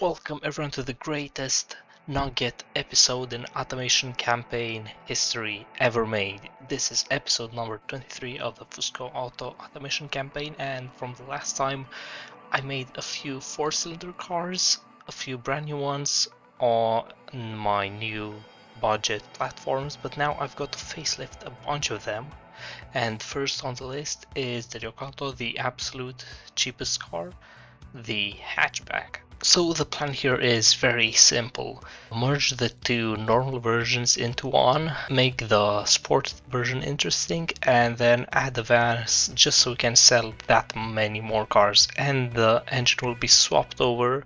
Welcome everyone to the greatest Nugget episode in automation campaign history ever made. This is episode number 23 of the Fusco Auto automation campaign, and from the last time I made a few 4-cylinder cars, a few brand new ones on my new budget platforms, but now I've got to facelift a bunch of them. And first on the list is the Ryokato, the absolute cheapest car, the hatchback. So the plan here is very simple. Merge the two normal versions into one, make the sport version interesting, and then add the vans just so we can sell that many more cars, and the engine will be swapped over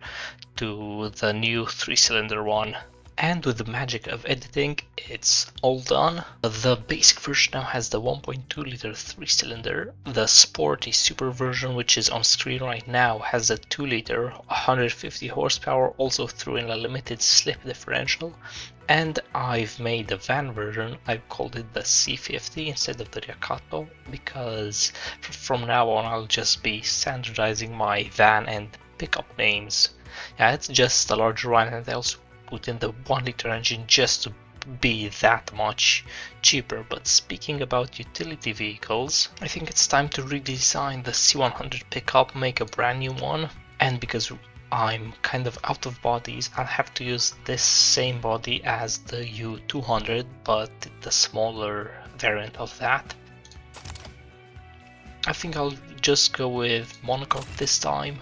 to the new 3-cylinder one. And with the magic of editing, it's all done. The basic version now has the 1.2 liter 3-cylinder. The sporty super version, which is on screen right now, has a 2 liter 150 horsepower, also threw in a limited slip differential. And I've made the van version. I've called it the C50 instead of the Ryokato, because from now on I'll just be standardizing my van and pickup names. Yeah, it's just a larger one, and I also put in the 1 liter engine just to be that much cheaper. But speaking about utility vehicles, I think it's time to redesign the C100 pickup, make a brand new one. And because I'm kind of out of bodies, I'll have to use this same body as the U200, but the smaller variant of that. I think I'll just go with monocoque this time,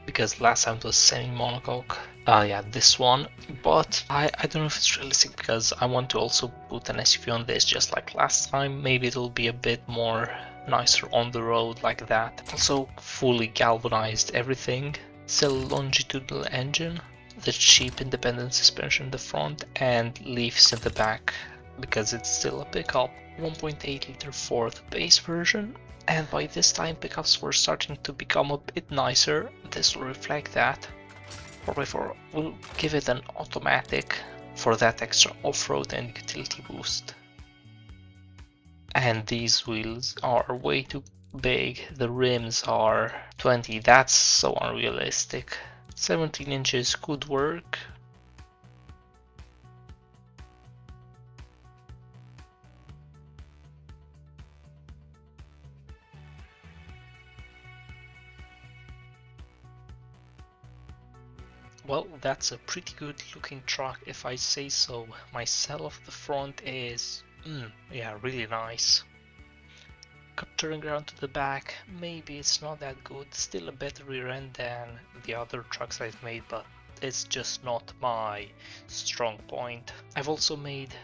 because last time it was semi-monocoque. Yeah, this one, but I don't know if it's realistic, because I want to also put an SUV on this just like last time. Maybe it'll be a bit more nicer on the road like that. Also fully galvanized everything, still longitudinal engine, the cheap independent suspension in the front, and leaves in the back because it's still a pickup. 1.8 liter for the base version. And by this time pickups were starting to become a bit nicer. This will reflect that. 4x4 will give it an automatic for that extra off-road and utility boost. And these wheels are way too big. The rims are 20. That's so unrealistic. 17 inches could work. Well, that's a pretty good looking truck if I say so myself. The front is, yeah, really nice. Turning around to the back, maybe it's not that good. Still a better rear end than the other trucks I've made, but it's just not my strong point. I've also made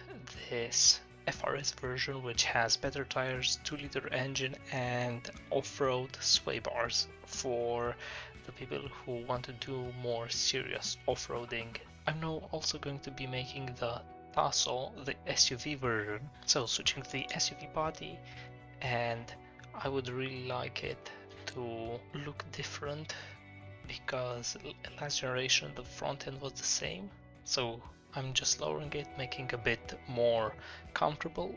this FRS version, which has better tires, 2 liter engine, and off-road sway bars for the people who want to do more serious off-roading. I'm now also going to be making the Tasso, the SUV version, so switching to the SUV body, and I would really like it to look different, because last generation the front end was the same, so I'm just lowering it, making a bit more comfortable,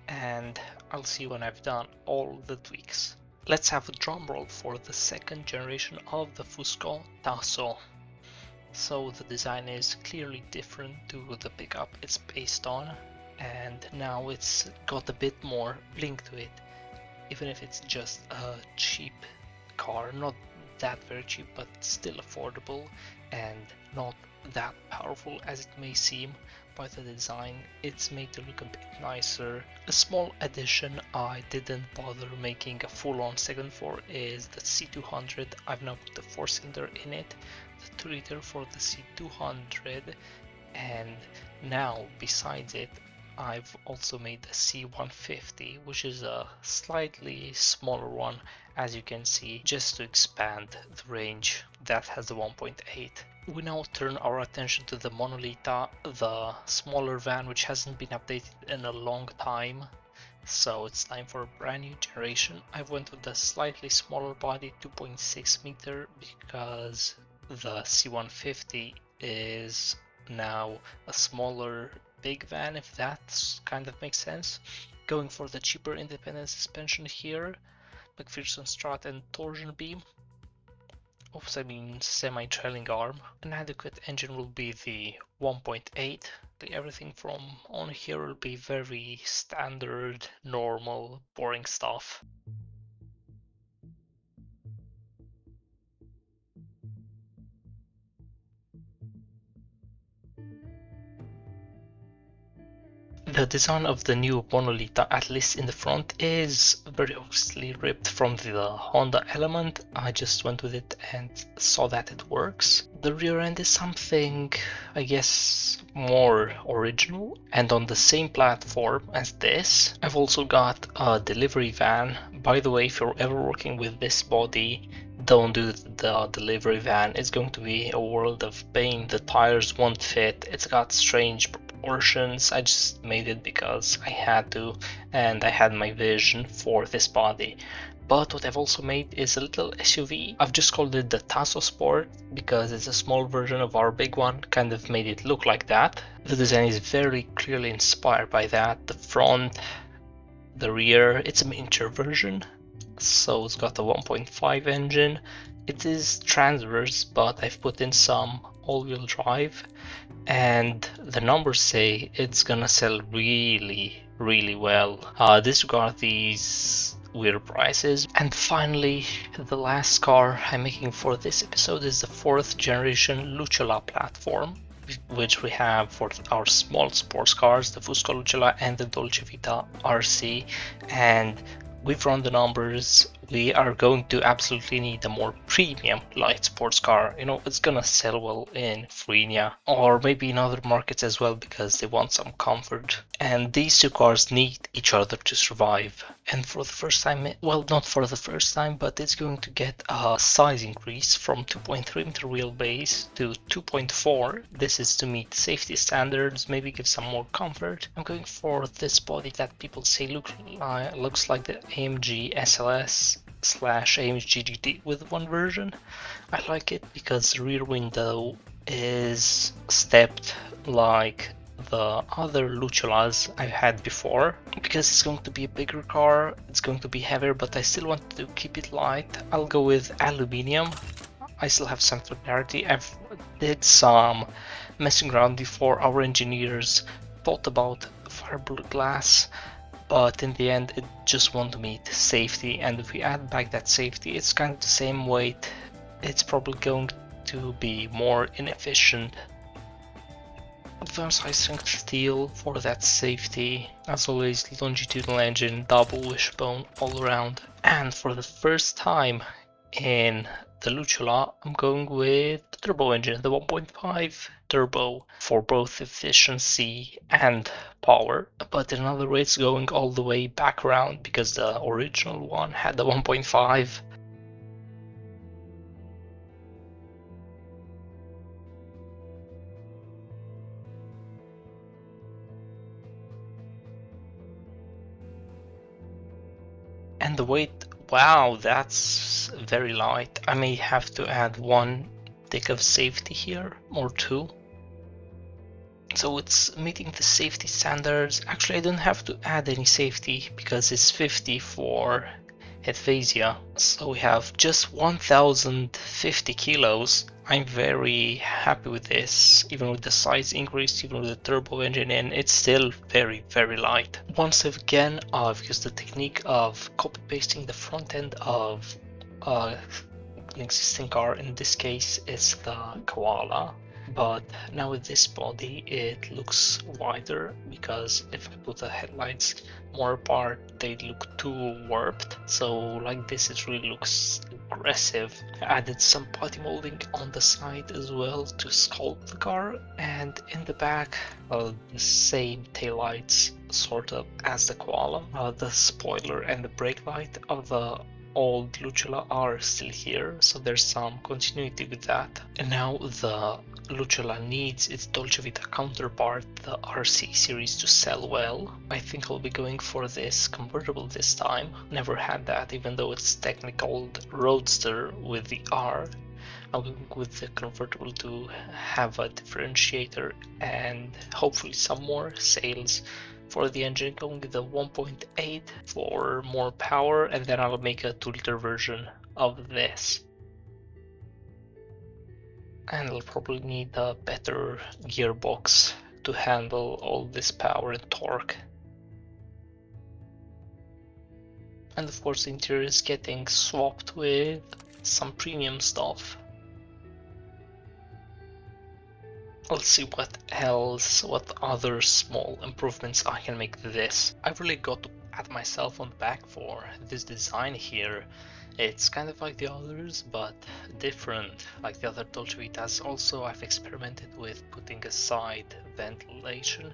and I'll see when I've done all the tweaks. Let's have a drum roll for the second generation of the Fusco Tasso. So the design is clearly different to the pickup it's based on, and now it's got a bit more bling to it, even if it's just a cheap car, not that very cheap, but still affordable and not that powerful as it may seem. By the design, it's made to look a bit nicer. A small addition I didn't bother making a full-on segment for is the C200. I've now put the 4-cylinder in it, the 2 liter for the C200, and now besides it I've also made the C150, which is a slightly smaller one, as you can see, just to expand the range. That has the 1.8. We now turn our attention to the Monolita, the smaller van, which hasn't been updated in a long time, so it's time for a brand new generation. I went with the slightly smaller body, 2.6 meter, because the C150 is now a smaller big van, if that kind of makes sense. Going for the cheaper independent suspension here, McPherson strut and torsion beam. oops, I mean semi-trailing arm. An adequate engine will be the 1.8. Everything from on here will be very standard, normal, boring stuff. The design of the new Monolita, at least in the front, is very obviously ripped from the Honda Element. I just went with it and saw that it works. The rear end is something, I guess, more original and on the same platform as this. I've also got a delivery van. By the way, if you're ever working with this body, don't do the delivery van. It's going to be a world of pain. The tires won't fit. It's got strange proportions. I just made it because I had to, and I had my vision for this body. But what I've also made is a little SUV. I've just called it the Tasso Sport because it's a small version of our big one, kind of made it look like that. The design is very clearly inspired by that. The front, the rear, it's a miniature version. So it's got a 1.5 engine. It is transverse, but I've put in some all-wheel drive, and the numbers say it's gonna sell really well. Disregard these weird prices. And finally, the last car I'm making for this episode is the 4th generation Lucciola platform, which we have for our small sports cars, the Fusco Lucciola and the Dolce Vita RC. And we've run the numbers. We are going to absolutely need a more premium light sports car. You know, it's gonna sell well in Frinia or maybe in other markets as well because they want some comfort. And these two cars need each other to survive. And for the first time, well, not for the first time, but it's going to get a size increase from 2.3 meter wheelbase to 2.4. This is to meet safety standards, maybe give some more comfort. I'm going for this body that people say looks like the AMG SLS / AMG GT with one version. I like it because the rear window is stepped like the other Lucciolas I've had before. Because it's going to be a bigger car, it's going to be heavier, but I still want to keep it light. I'll go with aluminium. I still have some familiarity. I've did some messing around before. Our engineers thought about fiberglass, but in the end it just won't meet safety, and if we add back that safety, it's kind of the same weight. It's probably going to be more inefficient. Advanced high strength steel for that safety. As always, longitudinal engine, double wishbone all around. And for the first time in the Lucciola, I'm going with the turbo engine, the 1.5 turbo, for both efficiency and power. But in another way, it's going all the way back around because the original one had the 1.5. And the weight, wow, that's very light. I may have to add one tick of safety here, or two. So it's meeting the safety standards. Actually, I don't have to add any safety because it's 50 for Hetvasia. So we have just 1050 kilos. I'm very happy with this. Even with the size increase, even with the turbo engine in, it's still very light. Once again, I've used the technique of copy pasting the front end of an existing car. In this case, it's the Koala. But now with this body, it looks wider because if I put the headlights more apart, they look too warped. So like this, it really looks aggressive. I added some putty molding on the side as well to sculpt the car, and in the back, the same taillights sort of as the Koala. The spoiler and the brake light of the old Lucciola are still here, so there's some continuity with that. And now the Lucciola needs its Dolce Vita counterpart, the RC series, to sell well. I think I'll be going for this convertible this time. Never had that, even though it's technically called Roadster with the R. I'm going with the convertible to have a differentiator and hopefully some more sales. For the engine, going with the 1.8 for more power, and then I'll make a 2-liter version of this. And I'll probably need a better gearbox to handle all this power and torque. And of course the interior is getting swapped with some premium stuff. Let's see what else, what other small improvements I can make to this. I really got to pat myself on the back for this design here. It's kind of like the others, but different. Like the other Dolce Vitas, also I've experimented with putting a side ventilation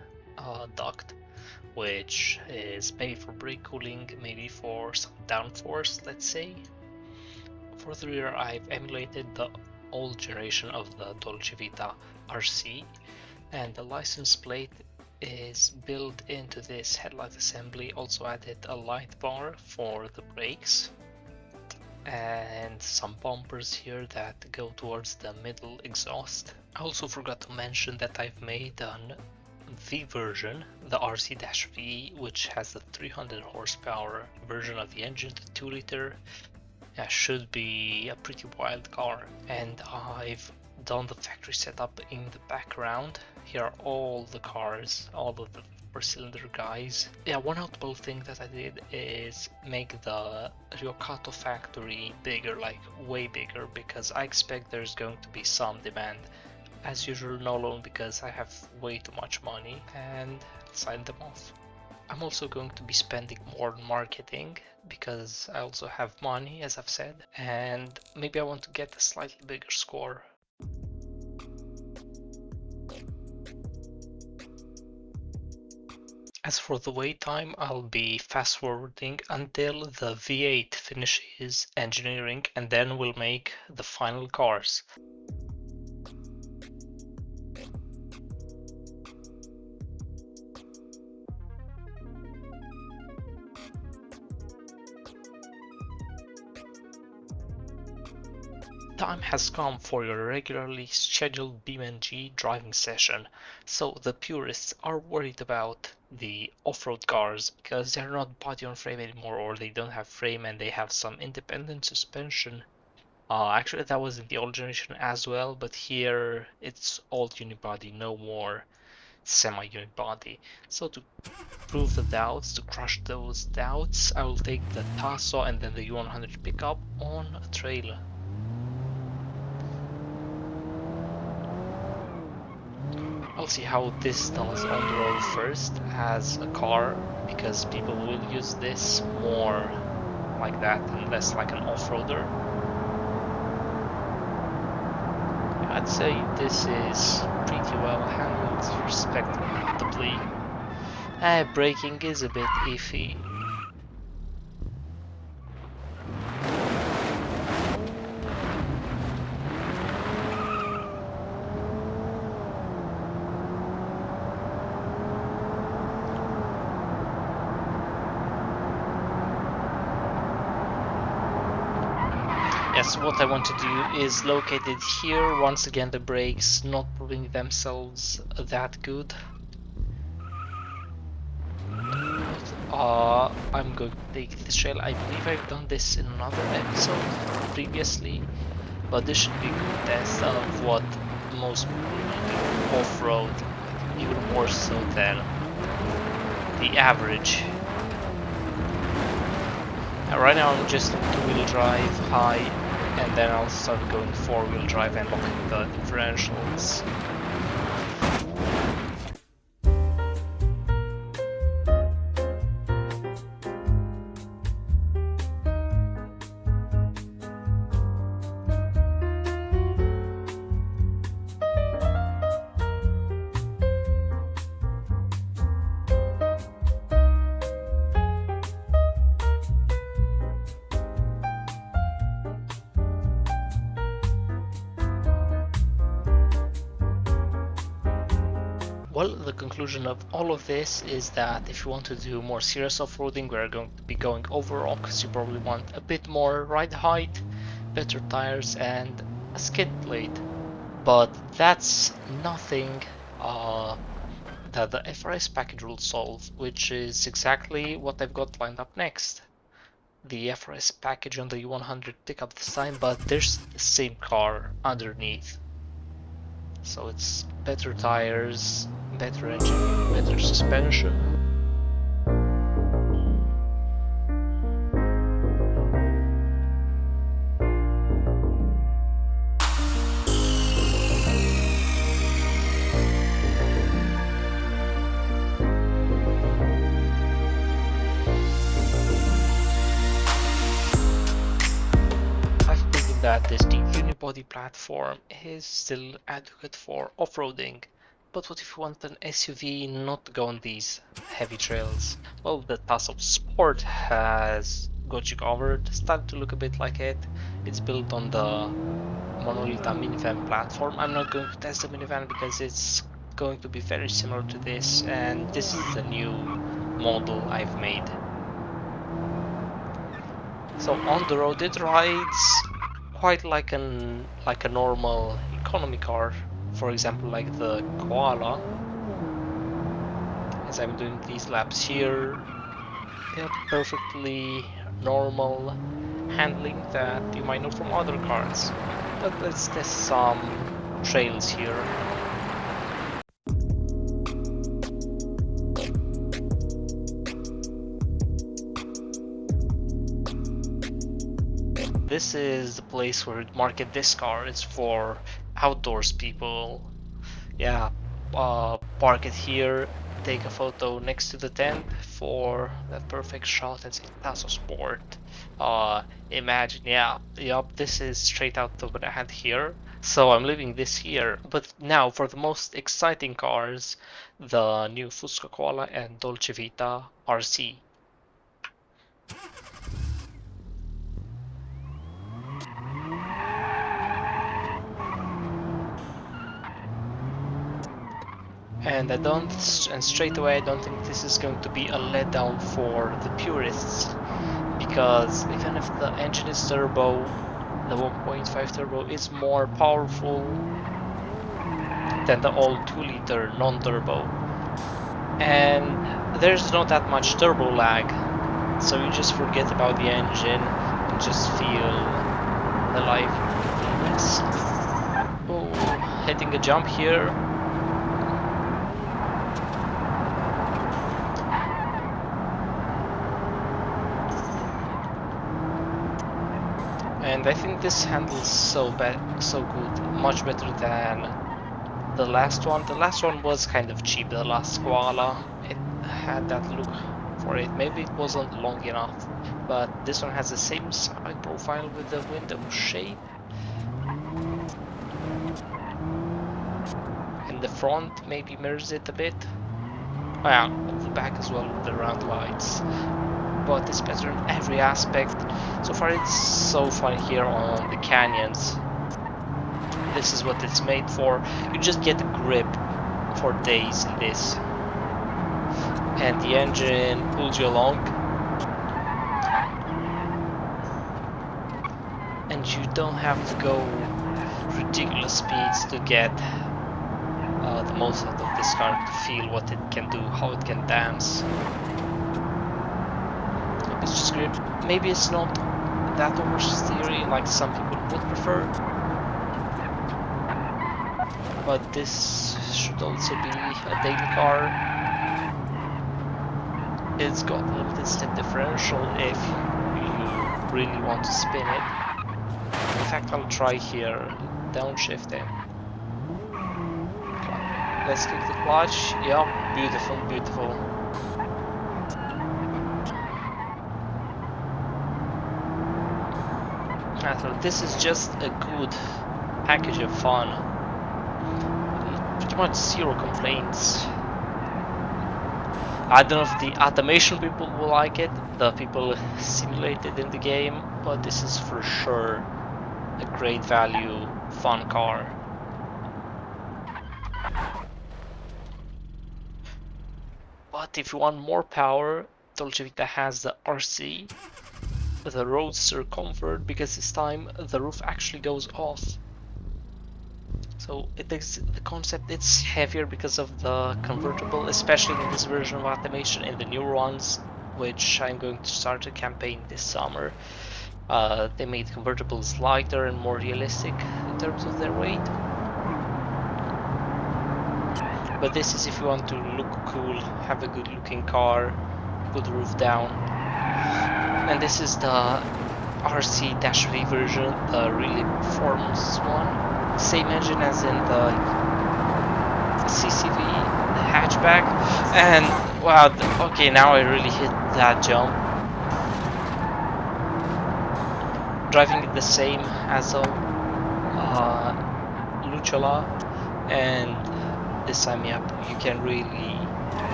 duct, which is maybe for brake cooling, maybe for some downforce, let's say. For the rear, I've emulated the old generation of the Dolce Vita RC, and the license plate is built into this headlight assembly. Also added a light bar for the brakes and some bumpers here that go towards the middle exhaust. I also forgot to mention that I've made an V version, the RC-V, which has the 300 horsepower version of the engine, the 2 liter. Yeah, should be a pretty wild car. And I've done the factory setup in the background. Here are all the cars, all of the 4-cylinder guys. Yeah, one notable thing that I did is make the Ryokato factory bigger, like way bigger, because I expect there's going to be some demand. As usual, no loan because I have way too much money, and sign them off. I'm also going to be spending more on marketing because I also have money, as I've said, and maybe I want to get a slightly bigger score. As for the wait time, I'll be fast forwarding until the V8 finishes engineering, and then we'll make the final cars. Time has come for your regularly scheduled beamng driving session. So the purists are worried about the off-road cars because they're not body on frame anymore, or they don't have frame and they have some independent suspension. Actually that was in the old generation as well, but here it's all unibody, no more semi-unibody. So to prove the doubts, to crush those doubts, I will take the Tasso and then the U100 pickup on a trail. I'll see how this does on the road first as a car, because people will use this more like that and less like an off-roader. I'd say this is pretty well handled respectably. Braking is a bit iffy. Yes, what I want to do is located here. Once again, the brakes not proving themselves that good. I'm going to take this trail. I believe I've done this in another episode previously, but this should be a good test of what most people do off-road, even more so than the average. Right now I'm just two-wheel drive high, and then I'll start going four-wheel drive and locking the differentials. Well, the conclusion of all of this is that if you want to do more serious off-roading, we're going to be going over rocks. You probably want a bit more ride height, better tires, and a skid plate. But that's nothing that the FRS package will solve, which is exactly what I've got lined up next. The FRS package on the U100 pickup this time, but there's the same car underneath. So it's better tires, better engine, better suspension. I've proven that this deep unibody platform is still adequate for off-roading, but what if you want an SUV not to go on these heavy trails? Well, the Tasso Sport has got you covered, started to look a bit like it. It's built on the Monolita minivan platform. I'm not going to test the minivan because it's going to be very similar to this, and this is the new model I've made. So on the road it rides quite like a normal economy car. For example, like the Koala, as I'm doing these laps here. Yep, perfectly normal handling that you might know from other cars. But let's test some trails here. This is the place where we'd market this car. It's for outdoors people. Yeah, park it here, take a photo next to the tent for that perfect shot and say Tasso Sport. Imagine, yeah, yup, this is straight out of what I had here. So I'm leaving this here. But now for the most exciting cars, the new Fusca Koala and Dolce Vita RC. And straight away, I don't think this is going to be a letdown for the purists, because even if the engine is turbo, the 1.5 turbo is more powerful than the old 2-liter non-turbo, and there's not that much turbo lag, so you just forget about the engine and just feel the life convenience. Oh, hitting a jump here. And I think this handles so good, much better than the last one. The last one was kind of cheap, the last Koala. It had that look for it. Maybe it wasn't long enough, but this one has the same side profile with the window shape. And the front maybe mirrors it a bit. Oh yeah, the back as well with the round lights. But it's better in every aspect. So far it's so fun here on the canyons. This is what it's made for. You just get a grip for days in this. And the engine pulls you along. And you don't have to go ridiculous speeds to get the most out of this car, to feel what it can do, how it can dance. It's just great. Maybe it's not that oversteering like some people would prefer, but this should also be a daily car. It's got a limited step differential if you really want to spin it. In fact, I'll try here, downshifting. Let's kick the clutch. Yeah, beautiful, beautiful. So this is just a good package of fun. Pretty much zero complaints. I don't know if the automation people will like it, the people simulated in the game, but this is for sure a great value, fun car. But if you want more power, Dolce Vita has the RC, the Roadster Comfort, because this time the roof actually goes off. So it is the concept, it's heavier because of the convertible, especially in this version of automation. In the newer ones, which I'm going to start a campaign this summer, they made convertibles lighter and more realistic in terms of their weight. But this is if you want to look cool, have a good looking car, good roof down. And this is the RC-V version, the really performance one. Same engine as in the CCV hatchback. And wow, okay, now I really hit that jump. Driving it the same as a Luchola, and this time, yep, you can really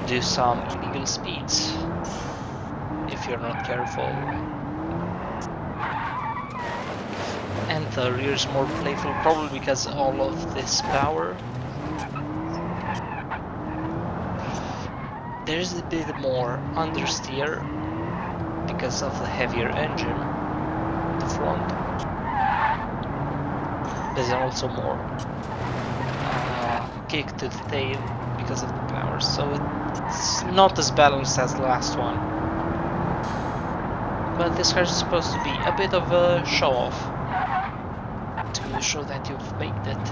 do some illegal speeds if you're not careful. And the rear is more playful, probably because all of this power. There's a bit more understeer because of the heavier engine, the front. There's also more kick to the tail because of the power, so it's not as balanced as the last one. But this car is supposed to be a bit of a show-off, to show that you've made it,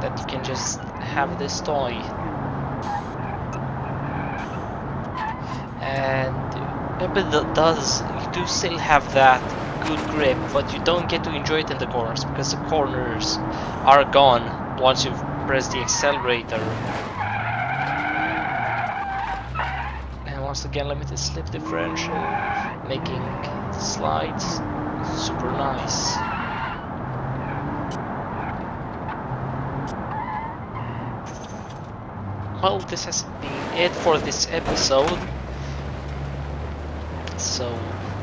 that you can just have this toy. And but you do still have that good grip, but you don't get to enjoy it in the corners because the corners are gone once you've pressed the accelerator. And once again, limited slip differential, making the slides super nice. Well, this has been it for this episode. So,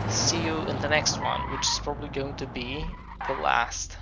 see you in the next one, which is probably going to be the last.